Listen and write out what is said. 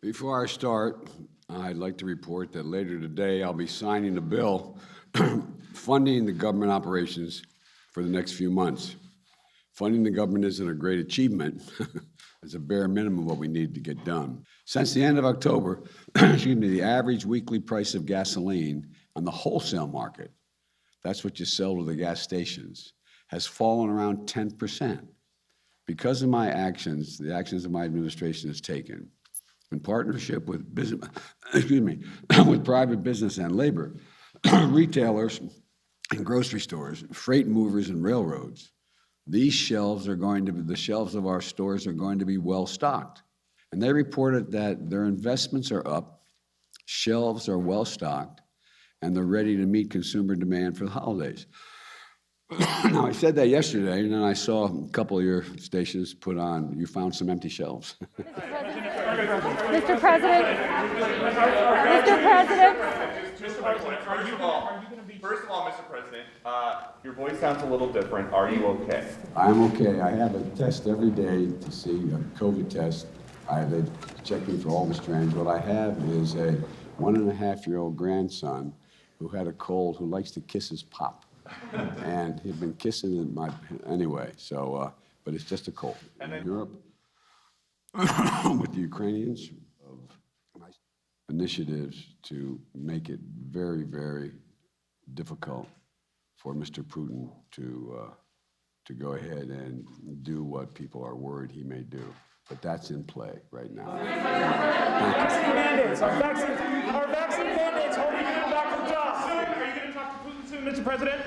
Before I start, I'd like to report that later today I'll be signing a bill funding the government operations for the next few months. Funding the government isn't a great achievement. It's a bare minimum of what we need to get done. Since the end of October, the average weekly price of gasoline on the wholesale market, that's what you sell to the gas stations, has fallen around 10%. Because of my actions, the actions that my administration has taken, in partnership with business, with private business and labor, retailers and grocery stores, freight movers and railroads, these shelves are going to be, the shelves of our stores are going to be well stocked. And they reported that their investments are up, shelves are well stocked, and they're ready to meet consumer demand for the holidays. Now, I said that yesterday, and then I saw a couple of your stations put on, you found some empty shelves. Mr. President. First of all, Mr. President, your voice sounds a little different. Are you okay? I'm okay. I have a test every day to see a COVID test. They check me for all the strands. What I have is a 1.5-year-old grandson who had a cold who likes to kiss his pop. And he'd been kissing in my, anyway, so, but it's just a cold. And then Europe, with the Ukrainians, of initiatives to make it very, very difficult for Mr. Putin to go ahead and do what people are worried he may do. But that's in play right now. Vaccine mandates. Our vaccine mandates holding people back from jobs. Are you going to talk to Putin soon, Mr. President?